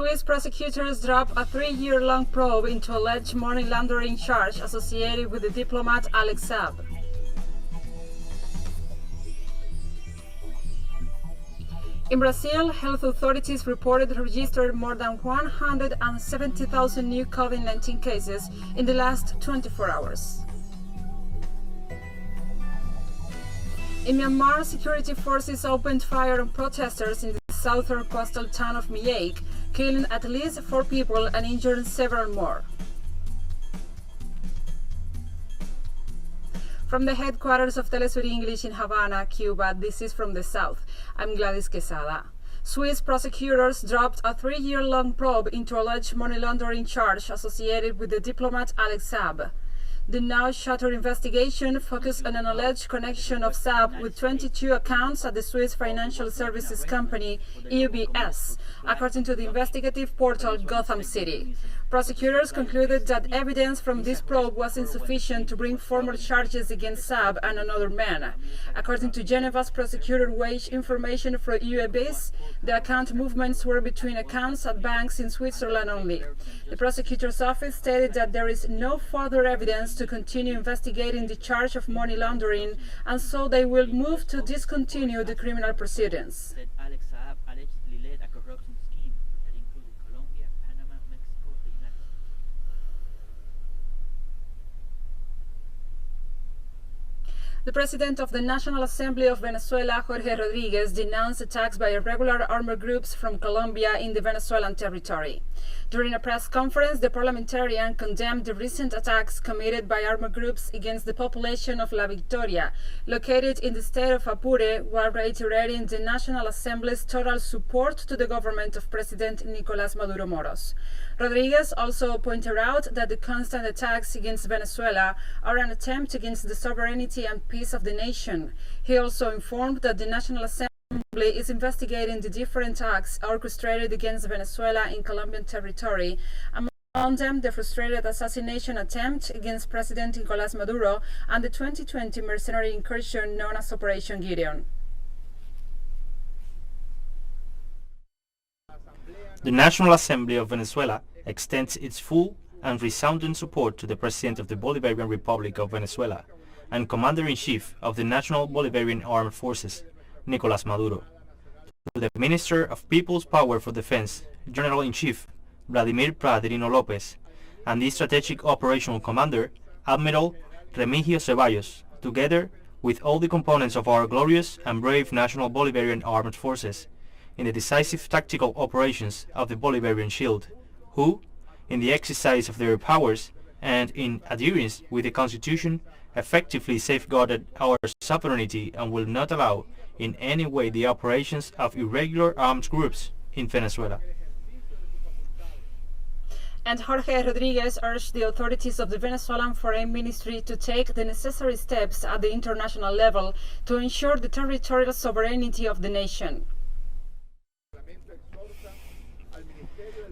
Swiss prosecutors drop a 3-year-long probe into alleged money laundering charge associated with the diplomat Alex Saab. In Brazil, health authorities reported registered more than 170,000 new COVID-19 cases in the last 24 hours. In Myanmar, security forces opened fire on protesters in the southern coastal town of Myanmar, killing at least 4 people and injuring several more. From the headquarters of TeleSUR English in Havana, Cuba, this is From the South. I'm Gladys Quesada. Swiss prosecutors dropped a 3-year-long probe into alleged money laundering charge associated with the diplomat Alex Saab. The now-shuttered investigation focused on an alleged connection of Saab with 22 accounts at the Swiss financial services company UBS, according to the investigative portal Gotham City. Prosecutors concluded that evidence from this probe was insufficient to bring formal charges against Saab and another man. According to Geneva's prosecutor wage information for UBS, the account movements were between accounts at banks in Switzerland only. The prosecutor's office stated that there is no further evidence to continue investigating the charge of money laundering, and so they will move to discontinue the criminal proceedings. Alex Saab allegedly led a corruption scheme that included Colombia, Panama, Mexico, the United States. The president of the National Assembly of Venezuela, Jorge Rodriguez, denounced attacks by irregular armed groups from Colombia in the Venezuelan territory. During a press conference, the parliamentarian condemned the recent attacks committed by armed groups against the population of La Victoria, located in the state of Apure, while reiterating the National Assembly's total support to the government of President Nicolás Maduro Moros. Rodriguez also pointed out that the constant attacks against Venezuela are an attempt against the sovereignty and peace of the nation. He also informed that the National Assembly is investigating the different acts orchestrated against Venezuela in Colombian territory, among them the frustrated assassination attempt against President Nicolás Maduro and the 2020 mercenary incursion known as Operation Gideon. The National Assembly of Venezuela extends its full and resounding support to the President of the Bolivarian Republic of Venezuela and Commander-in-Chief of the National Bolivarian Armed Forces, Nicolás Maduro, to the Minister of People's Power for Defense, General-in-Chief Vladimir Praderino Lopez, and the Strategic Operational Commander, Admiral Remigio Ceballos, together with all the components of our glorious and brave National Bolivarian Armed Forces, in the decisive tactical operations of the Bolivarian Shield, who, in the exercise of their powers and in adherence with the Constitution, effectively safeguarded our sovereignty and will not allow in any way the operations of irregular armed groups in Venezuela. And Jorge Rodriguez urged the authorities of the Venezuelan Foreign Ministry to take the necessary steps at the international level to ensure the territorial sovereignty of the nation.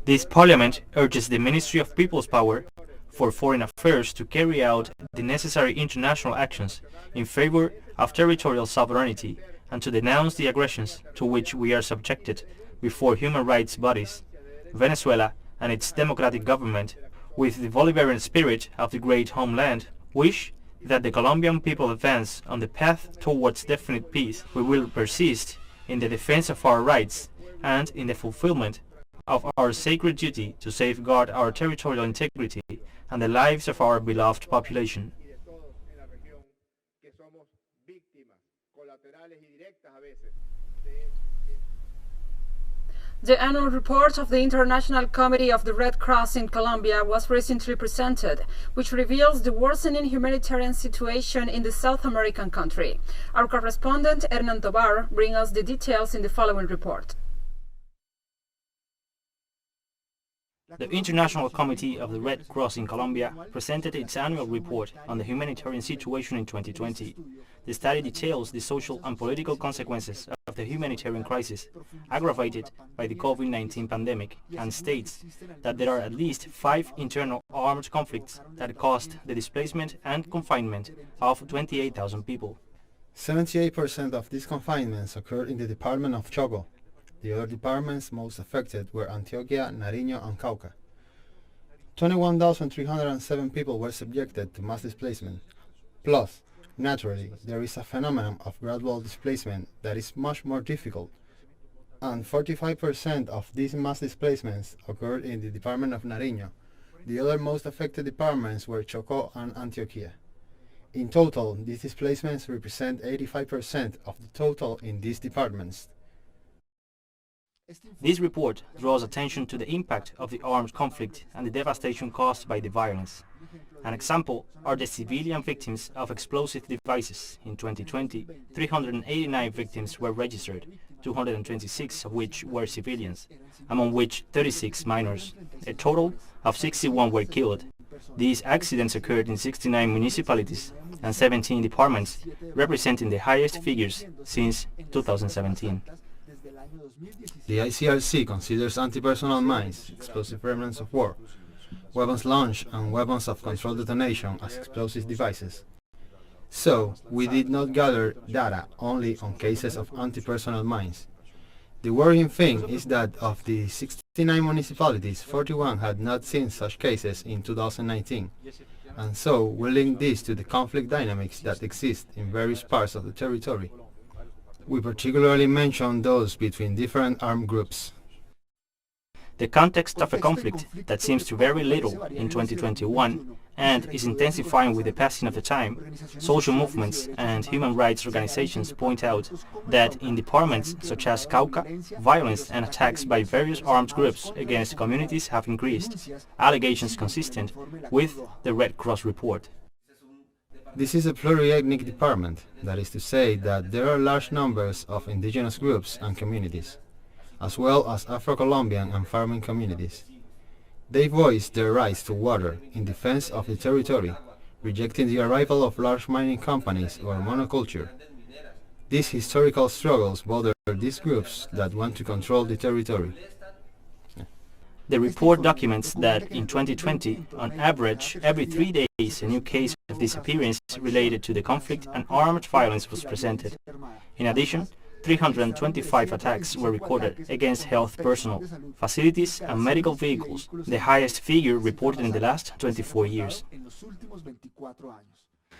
This Parliament urges the Ministry of People's Power for Foreign Affairs to carry out the necessary international actions in favor of territorial sovereignty and to denounce the aggressions to which we are subjected before human rights bodies, Venezuela and its democratic government, with the Bolivarian spirit of the great homeland, wish that the Colombian people advance on the path towards definite peace. We will persist in the defense of our rights and in the fulfillment of our sacred duty to safeguard our territorial integrity and the lives of our beloved population. The annual report of the International Committee of the Red Cross in Colombia was recently presented, which reveals the worsening humanitarian situation in the South American country. Our correspondent Hernan Tobar brings us the details in the following report. The International Committee of the Red Cross in Colombia presented its annual report on the humanitarian situation in 2020. The study details the social and political consequences of the humanitarian crisis, aggravated by the COVID-19 pandemic, and states that there are at least 5 internal armed conflicts that caused the displacement and confinement of 28,000 people. 78% of these confinements occurred in the department of Choco, The other departments most affected were Antioquia, Nariño, and Cauca. 21,307 people were subjected to mass displacement. Plus, naturally, there is a phenomenon of gradual displacement that is much more difficult, and 45% of these mass displacements occurred in the department of Nariño. The other most affected departments were Chocó and Antioquia. In total, these displacements represent 85% of the total in these departments. This report draws attention to the impact of the armed conflict and the devastation caused by the violence. An example are the civilian victims of explosive devices. In 2020, 389 victims were registered, 226 of which were civilians, among which 36 minors. A total of 61 were killed. These accidents occurred in 69 municipalities and 17 departments, representing the highest figures since 2017. The ICRC considers anti-personnel mines, explosive remnants of war, weapons launch and weapons of controlled detonation as explosive devices. So, we did not gather data only on cases of anti-personnel mines. The worrying thing is that of the 69 municipalities, 41 had not seen such cases in 2019. And so, we link this to the conflict dynamics that exist in various parts of the territory. We particularly mention those between different armed groups. The context of a conflict that seems to vary little in 2021 and is intensifying with the passing of the time, social movements and human rights organizations point out that in departments such as Cauca, violence and attacks by various armed groups against communities have increased, allegations consistent with the Red Cross report. This is a pluriethnic department, that is to say that there are large numbers of indigenous groups and communities, as well as Afro-Colombian and farming communities. They voiced their rights to water in defense of the territory, rejecting the arrival of large mining companies or monoculture. These historical struggles bother these groups that want to control the territory. The report documents that in 2020, on average, every 3 days a new case of disappearance related to the conflict and armed violence was presented. In addition, 325 attacks were recorded against health personnel, facilities and medical vehicles, the highest figure reported in the last 24 years.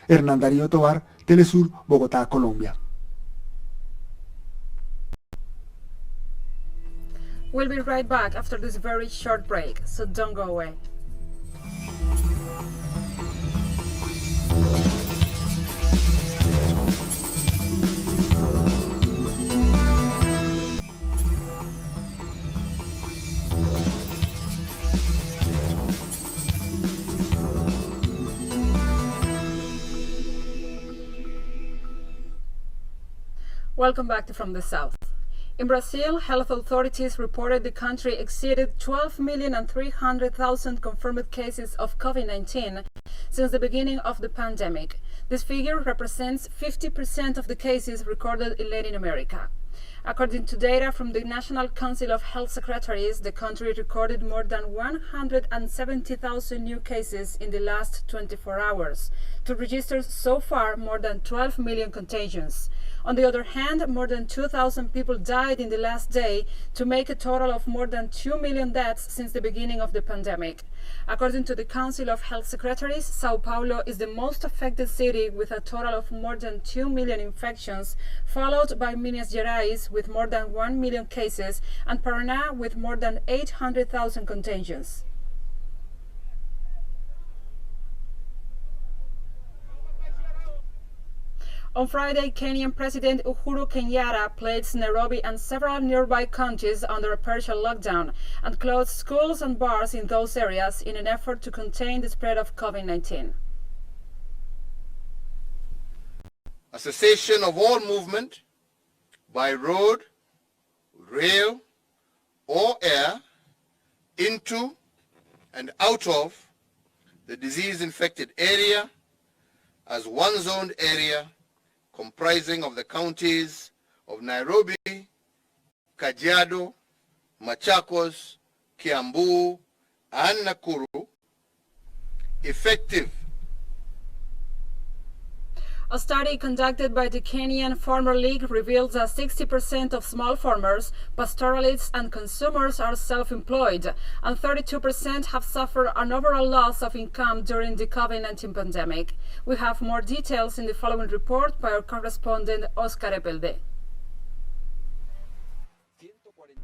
Hernán Darío Tovar, TeleSUR, Bogotá, Colombia. We'll be right back after this very short break, so don't go away. Welcome back to From the South. In Brazil, health authorities reported the country exceeded 12,300,000 confirmed cases of COVID-19 since the beginning of the pandemic. This figure represents 50% of the cases recorded in Latin America. According to data from the National Council of Health Secretaries, the country recorded more than 170,000 new cases in the last 24 hours, to register so far more than 12 million contagions. On the other hand, more than 2,000 people died in the last day, to make a total of more than 2 million deaths since the beginning of the pandemic. According to the Council of Health Secretaries, Sao Paulo is the most affected city with a total of more than 2 million infections, followed by Minas Gerais with more than 1 million cases and Paraná with more than 800,000 contagions. On Friday, Kenyan President Uhuru Kenyatta placed Nairobi and several nearby counties under a partial lockdown and closed schools and bars in those areas in an effort to contain the spread of COVID-19. A cessation of all movement by road, rail, or air into and out of the disease-infected area as one zoned area comprising of the counties of Nairobi, Kajiado, Machakos, Kiambu, and Nakuru, effective. A study conducted by the Kenyan Farmer League reveals that 60% of small farmers, pastoralists, and consumers are self-employed, and 32% have suffered an overall loss of income during the COVID-19 pandemic. We have more details in the following report by our correspondent Oscar Epelde.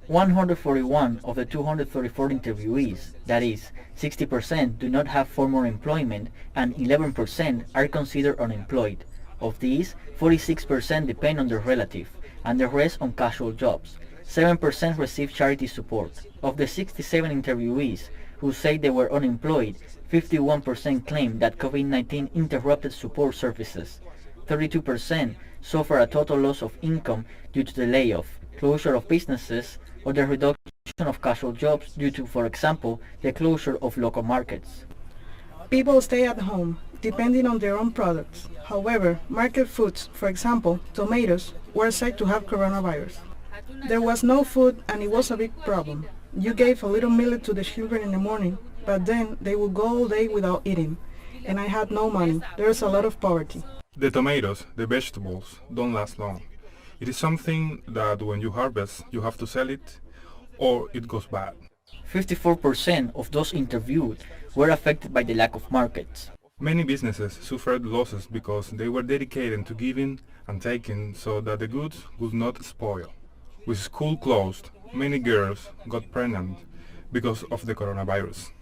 141 of the 234 interviewees, that is, 60%, do not have formal employment and 11% are considered unemployed. Of these, 46% depend on their relative, and the rest on casual jobs. 7% receive charity support. Of the 67 interviewees who say they were unemployed, 51% claim that COVID-19 interrupted support services. 32% suffer a total loss of income due to the layoff, closure of businesses, or the reduction of casual jobs due to, for example, the closure of local markets. People stay at home, depending on their own products. However, market foods, for example, tomatoes, were said to have coronavirus. There was no food and it was a big problem. You gave a little millet to the children in the morning, but then they would go all day without eating. And I had no money. There's a lot of poverty. The tomatoes, the vegetables, don't last long. It is something that when you harvest, you have to sell it or it goes bad. 54% of those interviewed were affected by the lack of markets. Many businesses suffered losses because they were dedicated to giving and taking so that the goods would not spoil. With school closed, many girls got pregnant because of the coronavirus.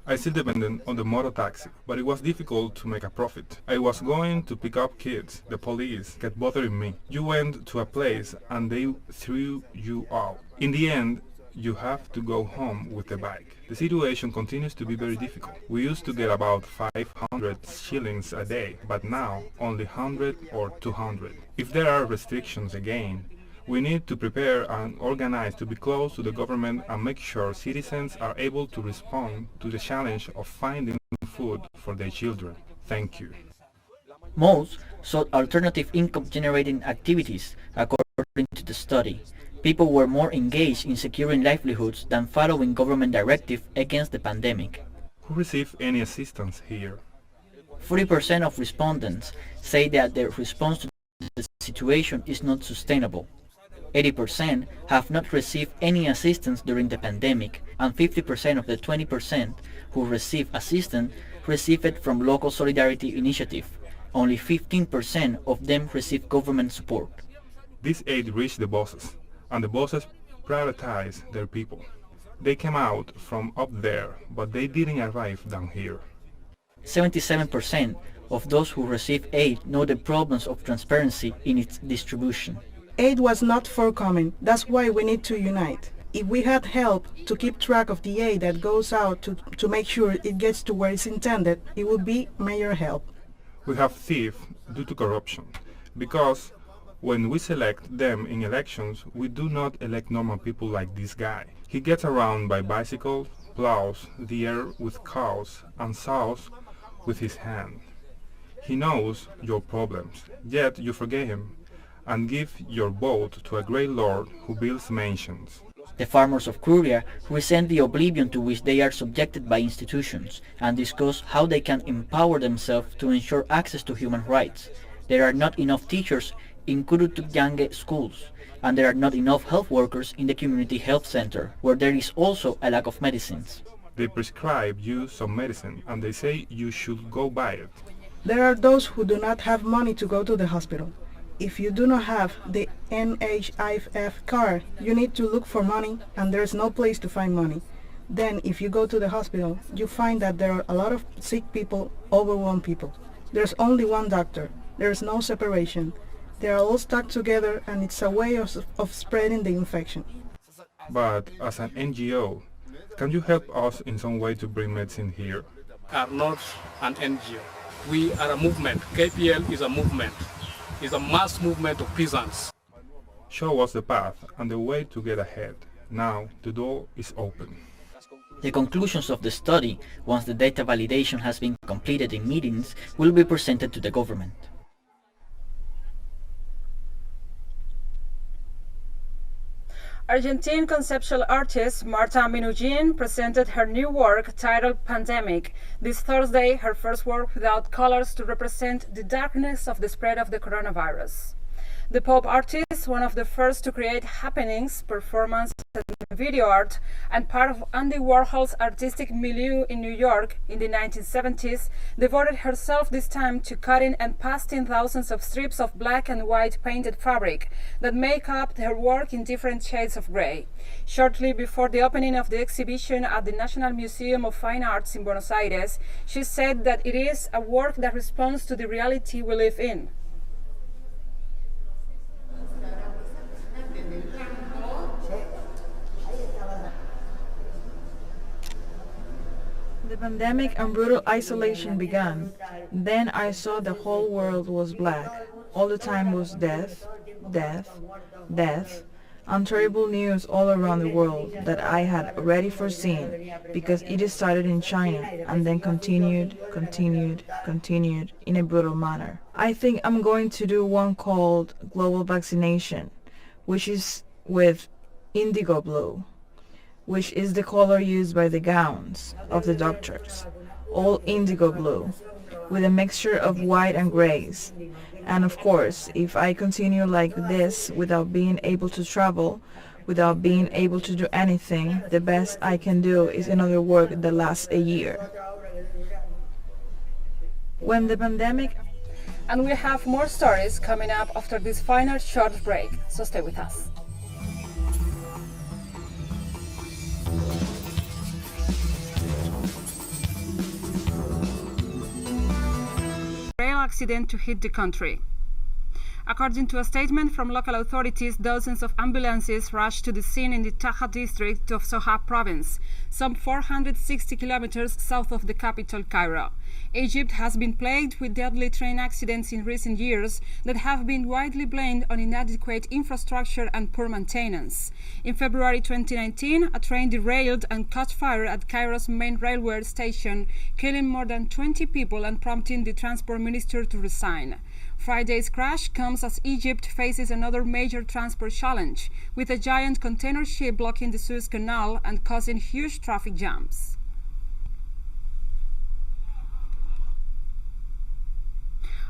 I still depended on the motor taxi, but it was difficult to make a profit. I was going to pick up kids. The police kept bothering me. You went to a place and they threw you out. In the end, you have to go home with a bike. The situation continues to be very difficult. We used to get about 500 shillings a day, but now only 100 or 200. If there are restrictions again, we need to prepare and organize to be close to the government and make sure citizens are able to respond to the challenge of finding food for their children. Thank you. Most sought alternative income-generating activities, according to the study. People were more engaged in securing livelihoods than following government directives against the pandemic. Who received any assistance here? 40% of respondents say that their response to the situation is not sustainable. 80% have not received any assistance during the pandemic, and 50% of the 20% who receive assistance receive it from local solidarity initiative. Only 15% of them receive government support. This aid reached the bosses, and the bosses prioritize their people. They came out from up there, but they didn't arrive down here. 77% of those who receive aid know the problems of transparency in its distribution. Aid was not forthcoming. That's why we need to unite. If we had help to keep track of the aid that goes out to make sure it gets to where it's intended, it would be major help. We have thieves due to corruption, because when we select them in elections, we do not elect normal people like this guy. He gets around by bicycle, plows the air with cows, and saws with his hand. He knows your problems, yet you forget him and give your vote to a great lord who builds mansions. The farmers of Korea resent the oblivion to which they are subjected by institutions and discuss how they can empower themselves to ensure access to human rights. There are not enough teachers in Kurutugyange schools, and there are not enough health workers in the community health center, where there is also a lack of medicines. They prescribe you some medicine and they say you should go buy it. There are those who do not have money to go to the hospital. If you do not have the NHIF card, you need to look for money and there's no place to find money. Then if you go to the hospital, you find that there are a lot of sick people, overwhelmed people. There's only one doctor. There's no separation. They are all stuck together and it's a way of spreading the infection. But as an NGO, can you help us in some way to bring medicine here? Are not an NGO. We are a movement. KPL is a movement. It's a mass movement of peasants. Show us the path and the way to get ahead. Now the door is open. The conclusions of the study, once the data validation has been completed in meetings, will be presented to the government. Argentine conceptual artist Marta Minujín presented her new work titled Pandemic this Thursday, her first work without colors to represent the darkness of the spread of the coronavirus. The pop artist, one of the first to create happenings, performance and video art, and part of Andy Warhol's artistic milieu in New York in the 1970s, devoted herself this time to cutting and pasting thousands of strips of black and white painted fabric that make up her work in different shades of gray. Shortly before the opening of the exhibition at the National Museum of Fine Arts in Buenos Aires, she said that it is a work that responds to the reality we live in. The pandemic and brutal isolation began. Then I saw the whole world was black. All the time was death, death, death, and terrible news all around the world that I had already foreseen, because it started in China and then continued in a brutal manner. I think I'm going to do one called Global Vaccination, which is with indigo blue, which is the color used by the gowns of the doctors, all indigo blue, with a mixture of white and grays. And of course, if I continue like this without being able to travel, without being able to do anything, the best I can do is another work that lasts a year. When the pandemic... And we have more stories coming up after this final short break, so stay with us. Rail accident to hit the country. According to a statement from local authorities, dozens of ambulances rushed to the scene in the Taja district of Sohar province, some 460 kilometers south of the capital, Cairo. Egypt has been plagued with deadly train accidents in recent years that have been widely blamed on inadequate infrastructure and poor maintenance. In February 2019, a train derailed and caught fire at Cairo's main railway station, killing more than 20 people and prompting the transport minister to resign. Friday's crash comes as Egypt faces another major transport challenge, with a giant container ship blocking the Suez Canal and causing huge traffic jams.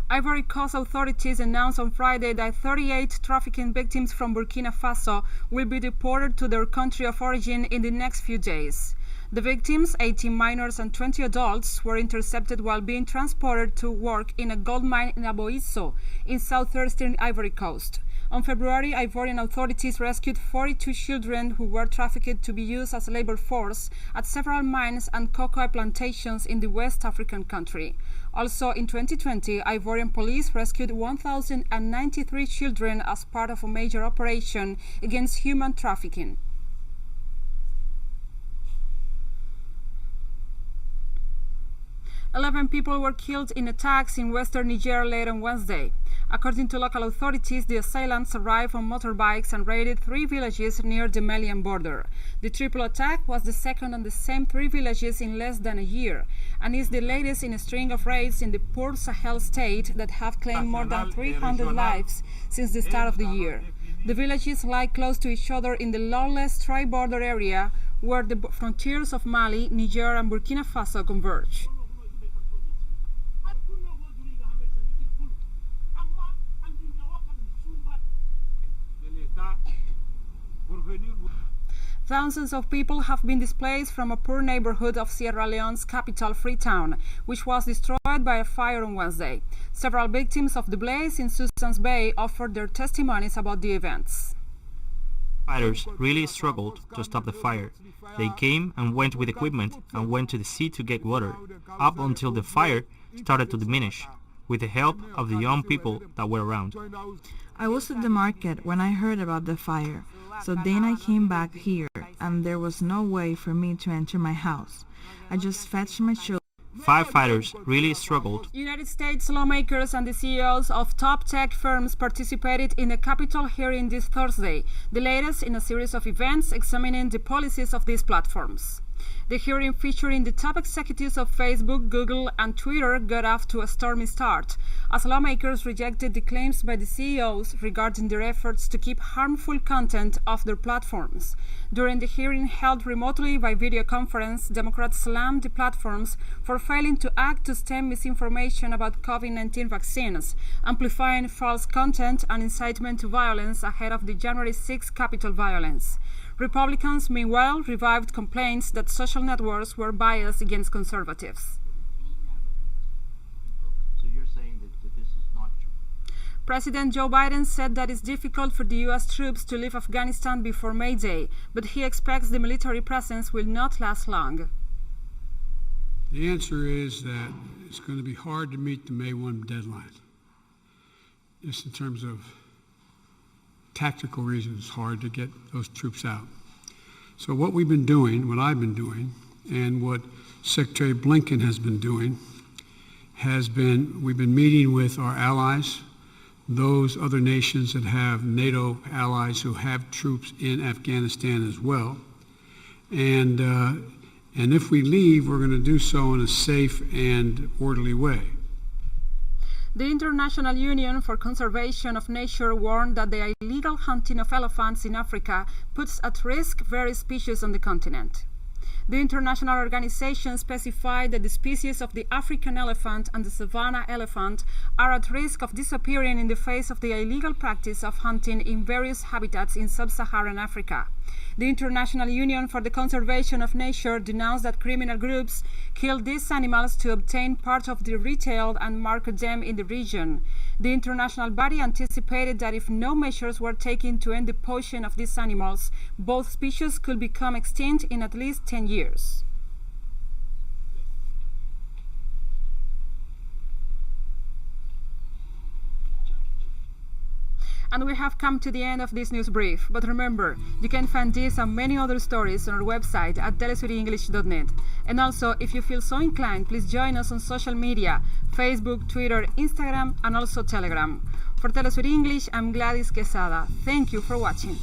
Ivory Coast authorities announced on Friday that 38 trafficking victims from Burkina Faso will be deported to their country of origin in the next few days. The victims, 18 minors and 20 adults, were intercepted while being transported to work in a gold mine in Aboisso, in southeastern Ivory Coast. On February, Ivorian authorities rescued 42 children who were trafficked to be used as labor force at several mines and cocoa plantations in the West African country. Also in 2020, Ivorian police rescued 1,093 children as part of a major operation against human trafficking. 11 people were killed in attacks in western Niger late on Wednesday. According to local authorities, the assailants arrived on motorbikes and raided 3 villages near the Malian border. The triple attack was the second on the same 3 villages in less than a year, and is the latest in a string of raids in the poor Sahel state that have claimed more than 300 lives since the start of the year. The villages lie close to each other in the lawless tri-border area where the frontiers of Mali, Niger and Burkina Faso converge. Thousands of people have been displaced from a poor neighborhood of Sierra Leone's capital, Freetown, which was destroyed by a fire on Wednesday. Several victims of the blaze in Susan's Bay offered their testimonies about the events. Fighters really struggled to stop the fire. They came and went with equipment and went to the sea to get water, up until the fire started to diminish, with the help of the young people that were around. I was at the market when I heard about the fire, so then I came back here and there was no way for me to enter my house. I just fetched my children. Firefighters really struggled. United States lawmakers and the CEOs of top tech firms participated in a Capitol hearing this Thursday, the latest in a series of events examining the policies of these platforms. The hearing featuring the top executives of Facebook, Google, and Twitter got off to a stormy start, as lawmakers rejected the claims by the CEOs regarding their efforts to keep harmful content off their platforms. During the hearing held remotely by video conference, Democrats slammed the platforms for failing to act to stem misinformation about COVID-19 vaccines, amplifying false content and incitement to violence ahead of the January 6 Capitol violence. Republicans, meanwhile, revived complaints that social networks were biased against conservatives. So you're saying that this is not true? President Joe Biden said that it's difficult for the U.S. troops to leave Afghanistan before May Day, but he expects the military presence will not last long. The answer is that it's going to be hard to meet the May 1 deadline. Just in terms of tactical reasons, it's hard to get those troops out. So what we've been doing, what I've been doing, and what Secretary Blinken has been doing, we've been meeting with our allies, those other nations that have NATO allies who have troops in Afghanistan as well. And if we leave, we're going to do so in a safe and orderly way. The International Union for Conservation of Nature warned that the illegal hunting of elephants in Africa puts at risk various species on the continent. The international organization specified that the species of the African elephant and the savanna elephant are at risk of disappearing in the face of the illegal practice of hunting in various habitats in sub-Saharan Africa. The International Union for the Conservation of Nature denounced that criminal groups kill these animals to obtain part of the retail and market them in the region. The international body anticipated that if no measures were taken to end the poaching of these animals, both species could become extinct in at least 10 years. And we have come to the end of this news brief. But remember, you can find this and many other stories on our website at telesurenglish.net. And also, if you feel so inclined, please join us on social media, Facebook, Twitter, Instagram, and also Telegram. For TeleSUR English, I'm Gladys Quesada. Thank you for watching.